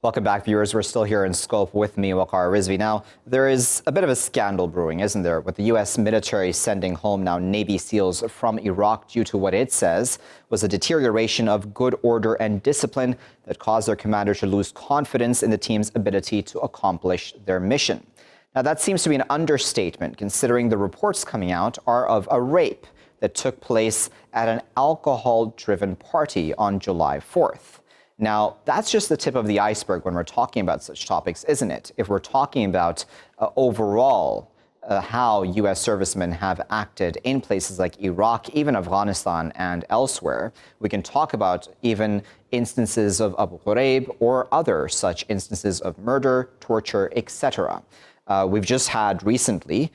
Welcome back, viewers. We're still here in Scope with me, Waqar Rizvi. Now, there is a bit of a scandal brewing, isn't there, with the U.S. military sending home now Navy SEALs from Iraq due to what it says was a deterioration of good order and discipline that caused their commander to lose confidence in the team's ability to accomplish their mission. Now, that seems to be an understatement, considering the reports coming out are of a rape that took place at an alcohol-driven party on July 4th. Now, that's just the tip of the iceberg when we're talking about such topics, isn't it? If we're talking about overall how U.S. servicemen have acted in places like Iraq, even Afghanistan and elsewhere, we can talk about even instances of Abu Ghraib or other such instances of murder, torture, etc. We've just had recently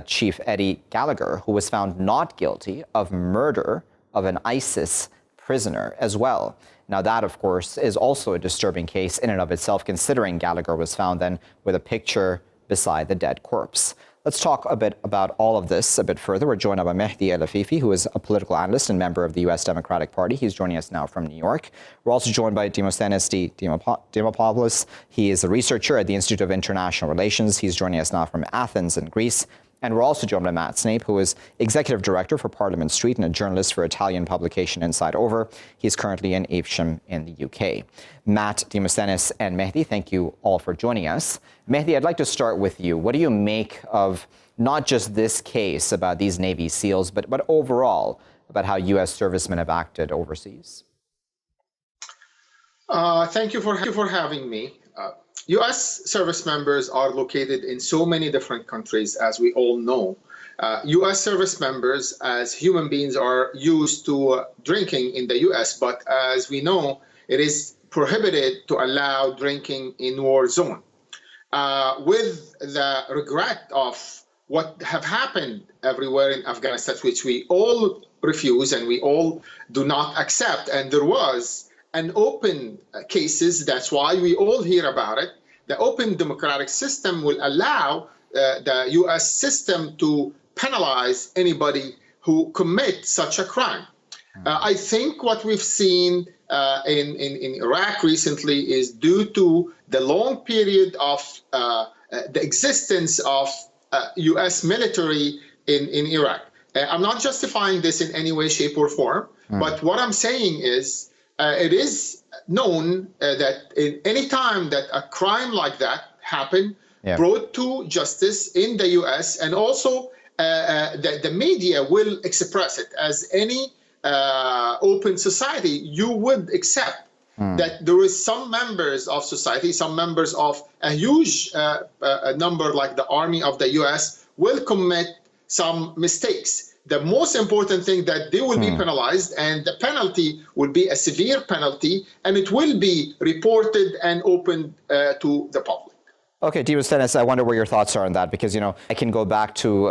Chief Eddie Gallagher, who was found not guilty of murder of an ISIS prisoner as well. Now, that, of course, is also a disturbing case in and of itself, considering Gallagher was found then with a picture beside the dead corpse. Let's talk a bit about all of this a bit further. We're joined by Mehdi El-Afifi, who is a political analyst and member of the U.S. Democratic Party. He's joining us now from New York. We're also joined by Demosthenes Dimopoulos. He is a researcher at the Institute of International Relations. He's joining us now from Athens in Greece. And we're also joined by Matt Snape, who is Executive Director for Parliament Street and a journalist for Italian publication Inside Over. He's currently in Evesham in the UK. Matt, Demosthenes, and Mehdi, thank you all for joining us. Mehdi, I'd like to start with you. What do you make of not just this case about these Navy SEALs, but overall about how U.S. servicemen have acted overseas? Thank you for having me. U.S. service members are located in so many different countries, as we all know. U.S. service members, as human beings, are used to drinking in the U.S., but as we know, it is prohibited to allow drinking in war zone. With the regret of what have happened everywhere in Afghanistan, which we all refuse and we all do not accept, and there was an open cases, that's why we all hear about it. The open democratic system will allow the U.S. system to penalize anybody who commits such a crime. I think what we've seen in Iraq recently is due to the long period of the existence of U.S. military in Iraq. I'm not justifying this in any way, shape, or form, but what I'm saying is it is known that in any time that a crime like that happened, brought to justice in the U.S., and also the media will express it as any open society, you would accept that there is some members of society, some members of a huge number like the army of the U.S. will commit some mistakes. The most important thing that they will be penalized, and the penalty will be a severe penalty, and it will be reported and opened to the public. Okay, Demosthenes, I wonder where your thoughts are on that, because, you know, I can go back to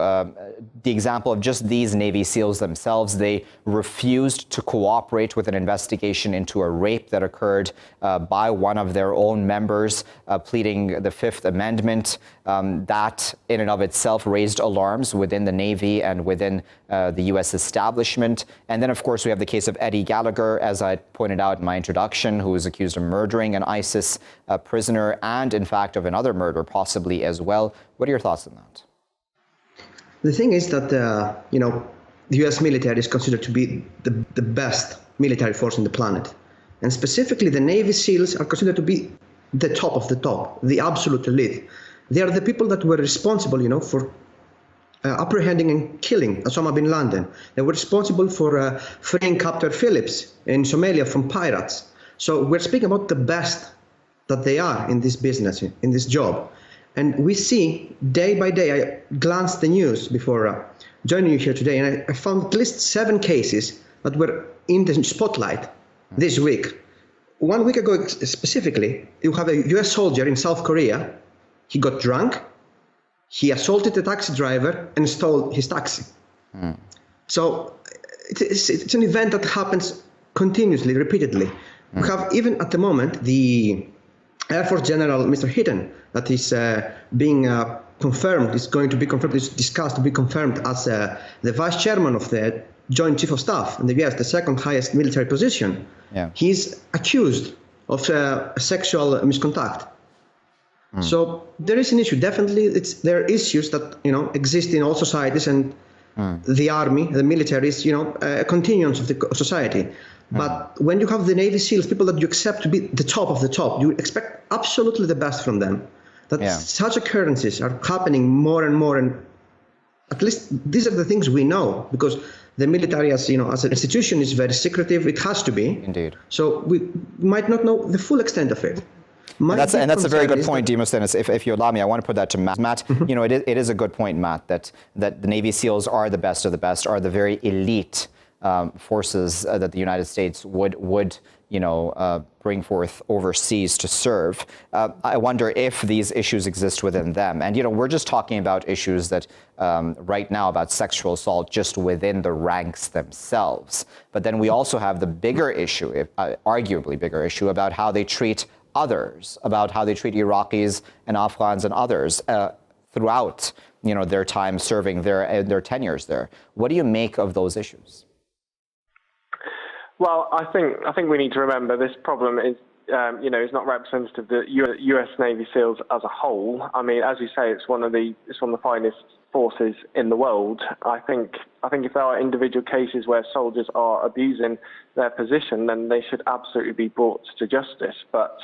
the example of just these Navy SEALs themselves. They refused to cooperate with an investigation into a rape that occurred by one of their own members, pleading the Fifth Amendment. That in and of itself raised alarms within the Navy and within the U.S. establishment. And then, of course, we have the case of Eddie Gallagher, as I pointed out in my introduction, who was accused of murdering an ISIS prisoner and, in fact, of another murder possibly as well. What are your thoughts on that? The thing is that, the U.S. military is considered to be the best military force on the planet. And specifically, the Navy SEALs are considered to be the top of the top, the absolute elite. They are the people that were responsible, for apprehending and killing Osama bin Laden. They were responsible for freeing Captain Phillips in Somalia from pirates. So we're speaking about the best that they are in this business, in this job. And we see day by day, I glanced the news before joining you here today, and I found at least 7 cases that were in the spotlight this week. 1 week ago specifically, you have a US soldier in South Korea. He got drunk, he assaulted a taxi driver and stole his taxi. So it's an event that happens continuously, repeatedly. We have, even at the moment, the Air Force General, Mr. Hinton, that is being confirmed, is going to be confirmed, is discussed to be confirmed as the Vice Chairman of the Joint Chief of Staff in the US, the second highest military position. He's accused of sexual misconduct. So there is an issue. Definitely, there are issues that exist in all societies, and the army, the military is a continuance of the society. But when you have the Navy SEALs, people that you accept to be the top of the top, you expect absolutely the best from them. That such occurrences are happening more and more, and at least these are the things we know, because the military, as as an institution, is very secretive. It has to be. Indeed. So we might not know the full extent of it. And that's a very good point, Demosthenes. If you allow me, I want to put that to Matt. Matt, it is a good point, Matt, that the Navy SEALs are the best of the best, are the very elite forces that the United States would bring forth overseas to serve. I wonder if these issues exist within them. And we're just talking about issues that right now about sexual assault just within the ranks themselves. But then we also have the bigger issue, arguably bigger issue, about how they treat others, about how they treat Iraqis and Afghans and others throughout their time serving, their tenures there. What do you make of those issues? Well, I think we need to remember this problem is is not representative of the U.S. Navy SEALs as a whole. I mean, as you say, it's one of the finest forces in the world. I think if there are individual cases where soldiers are abusing their position, then they should absolutely be brought to justice. But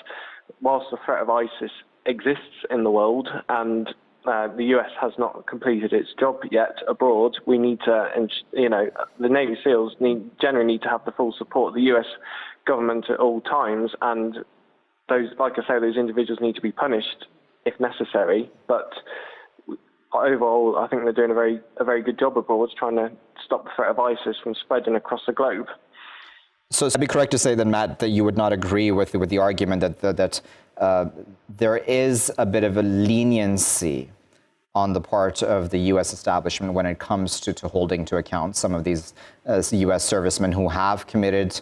whilst the threat of ISIS exists in the world and the US has not completed its job yet abroad, we need to, the Navy SEALs generally need to have the full support of the US government at all times. And those, like I say, those individuals need to be punished if necessary. But overall, I think they're doing a very good job abroad trying to stop the threat of ISIS from spreading across the globe. So it'd be correct to say then, Matt, that you would not agree with the argument that there is a bit of a leniency on the part of the U.S. establishment when it comes to holding to account some of these U.S. servicemen who have committed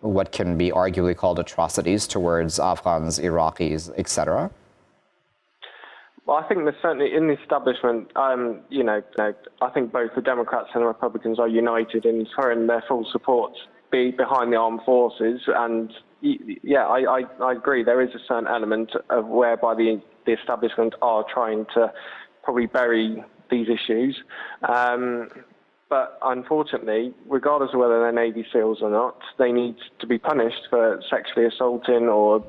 what can be arguably called atrocities towards Afghans, Iraqis, etc.? Well, I think there's certainly in the establishment, I think both the Democrats and the Republicans are united in throwing their full support behind the armed forces. And I agree. There is a certain element of whereby the establishment are trying to probably bury these issues. But unfortunately, regardless of whether they're Navy SEALs or not, they need to be punished for sexually assaulting or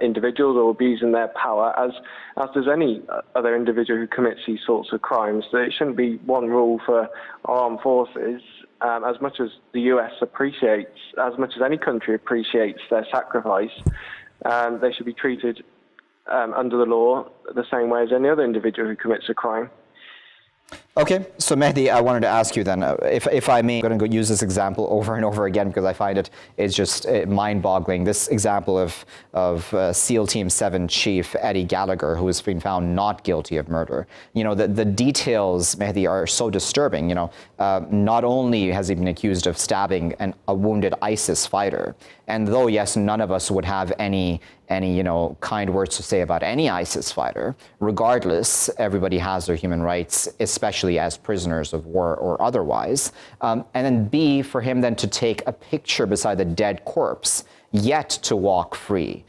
individuals or abusing their power, as does any other individual who commits these sorts of crimes. So it shouldn't be one rule for armed forces. As much as the US appreciates, as much as any country appreciates their sacrifice, they should be treated under the law the same way as any other individual who commits a crime. Okay, so Mehdi, I wanted to ask you then, if I may, I'm going to use this example over and over again because I find it's just mind-boggling. This example of SEAL Team 7 Chief Eddie Gallagher, who has been found not guilty of murder. The details, Mehdi, are so disturbing. Not only has he been accused of stabbing a wounded ISIS fighter, and though, yes, none of us would have any kind words to say about any ISIS fighter, regardless, everybody has their human rights, especially as prisoners of war or otherwise. And then B, for him then to take a picture beside the dead corpse, yet to walk free.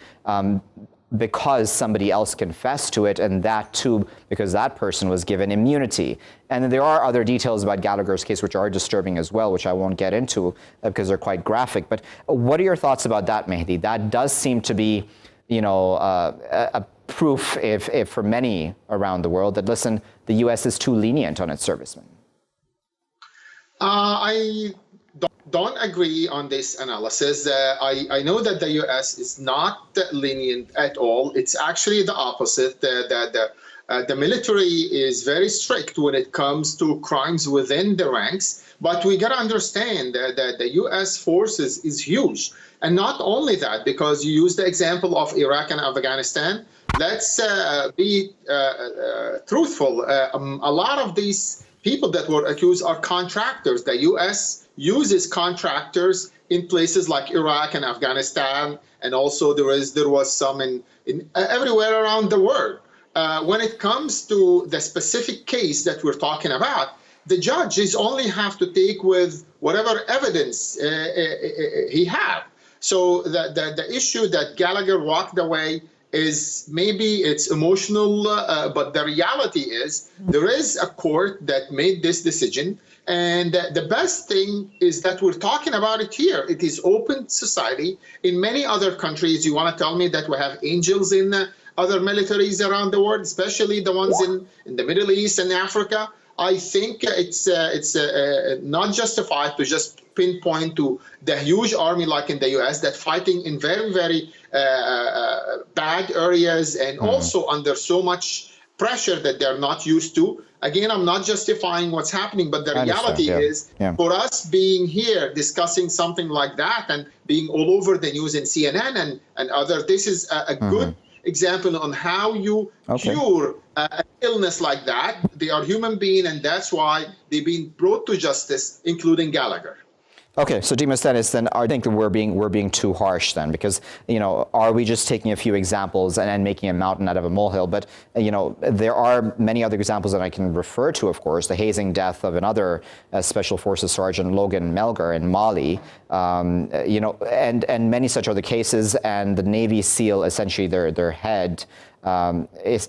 Because somebody else confessed to it, and that too because that person was given immunity. And then there are other details about Gallagher's case which are disturbing as well, which I won't get into because they're quite graphic. But what are your thoughts about that, Mehdi? That does seem to be, a proof, if for many around the world, that listen, the U.S. is too lenient on its servicemen. I don't agree on this analysis. I know that the U.S. is not lenient at all. It's actually the opposite. The military is very strict when it comes to crimes within the ranks. But we got to understand that the U.S. forces is huge. And not only that, because you used the example of Iraq and Afghanistan, let's be truthful. A lot of these people that were accused are contractors. The U.S. uses contractors in places like Iraq and Afghanistan, and also there was some in everywhere around the world. When it comes to the specific case that we're talking about, the judges only have to take with whatever evidence he have. So the issue that Gallagher walked away is maybe it's emotional, but the reality is there is a court that made this decision. And the best thing is that we're talking about it here. It is open society. In many other countries, you want to tell me that we have angels in other militaries around the world, especially the ones in the Middle East and Africa. I think it's not justified to just pinpoint to the huge army like in the US that fighting in very, very bad areas and also under so much pressure that they're not used to. Again, I'm not justifying what's happening, but the reality is for us being here discussing something like that and being all over the news in CNN and other, this is a good example on how you cure an illness like that. They are human beings, and that's why they've been brought to justice, including Gallagher. Okay, so Demosthenes, then I think that we're being too harsh then, because are we just taking a few examples and making a mountain out of a molehill? But there are many other examples that I can refer to. Of course, the hazing death of another Special Forces Sergeant Logan Melgar in Mali, and many such other cases. And the Navy SEAL, essentially their head, is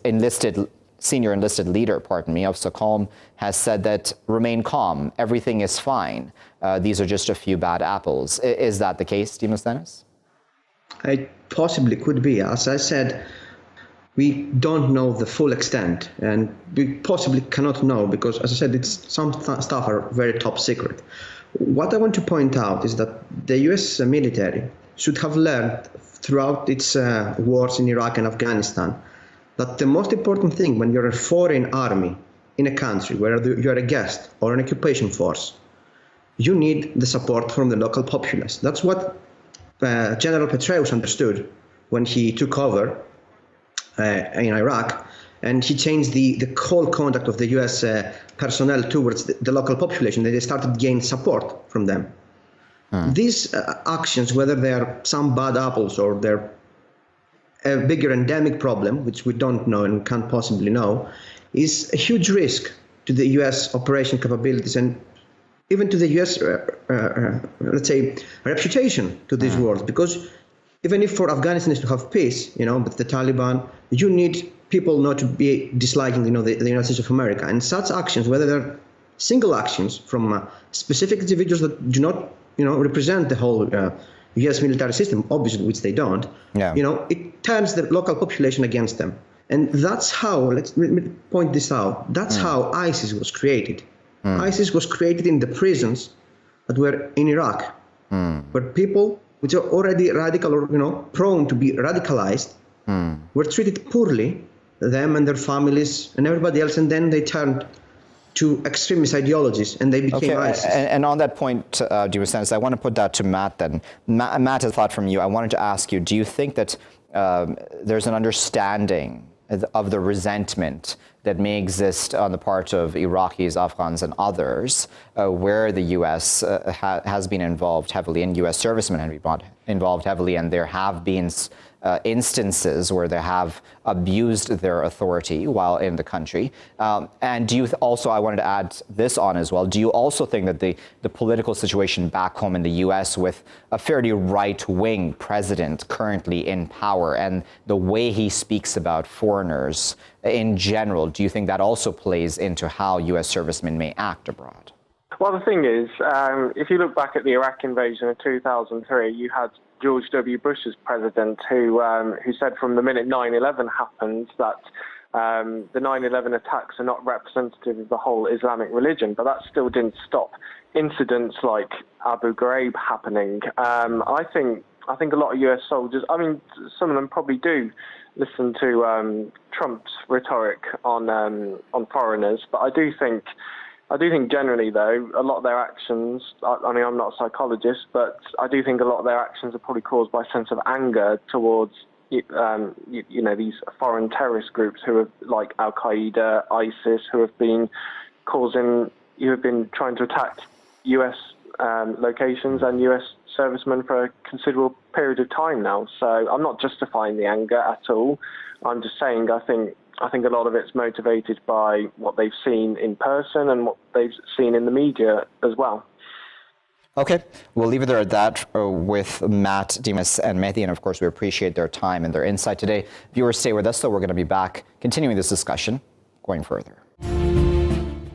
senior enlisted leader, of SOCOM, has said that remain calm, everything is fine. These are just a few bad apples. Is that the case, Demosthenes? It possibly could be. As I said, we don't know the full extent, and we possibly cannot know because, as I said, some stuff are very top secret. What I want to point out is that the US military should have learned throughout its wars in Iraq and Afghanistan that the most important thing when you're a foreign army in a country where you're a guest or an occupation force, you need the support from the local populace. That's what General Petraeus understood when he took over in Iraq, and he changed the whole conduct of the US personnel towards the local population. They started gaining support from them. These actions, whether they are some bad apples or they're a bigger endemic problem, which we don't know and can't possibly know, is a huge risk to the US operation capabilities and even to the US, let's say, reputation to this world. Because even if for Afghanistan is to have peace, with the Taliban, you need people not to be disliking, the United States of America. And such actions, whether they're single actions from specific individuals that do not, represent the whole US military system, obviously, which they don't, it turns the local population against them. And that's how, let me point this out, that's how ISIS was created. ISIS was created in the prisons that were in Iraq, where people which are already radical or, prone to be radicalized, were treated poorly, them and their families and everybody else, and then they turned to extremist ideologies, and they became ISIS. And on that point, Demosthenes, I want to put that to Matt then. Matt, a thought from you. I wanted to ask you, do you think that there's an understanding of the resentment that may exist on the part of Iraqis, Afghans, and others, where the U.S. Has been involved heavily, and U.S. servicemen have been involved heavily, and there have been instances where they have abused their authority while in the country? And do you also, I wanted to add this on as well, do you also think that the political situation back home in the U.S. with a fairly right-wing president currently in power and the way he speaks about foreigners in general, do you think that also plays into how U.S. servicemen may act abroad? Well, the thing is, if you look back at the Iraq invasion of 2003, you had George W. Bush as president, who said from the minute 9/11 happened that the 9/11 attacks are not representative of the whole Islamic religion, but that still didn't stop incidents like Abu Ghraib happening. I think a lot of US soldiers, I mean, some of them probably do listen to Trump's rhetoric on foreigners, but I do think generally, though, a lot of their actions, I mean, I'm not a psychologist, but I do think a lot of their actions are probably caused by a sense of anger towards, these foreign terrorist groups who have, like Al-Qaeda, ISIS, who have been trying to attack US locations and US servicemen for a considerable period of time now. So I'm not justifying the anger at all. I'm just saying I think a lot of it's motivated by what they've seen in person and what they've seen in the media as well. Okay, we'll leave it there at that with Matt, Dimas, and Mehdi, and of course we appreciate their time and their insight today. Viewers, stay with us, though. We're going to be back continuing this discussion going further.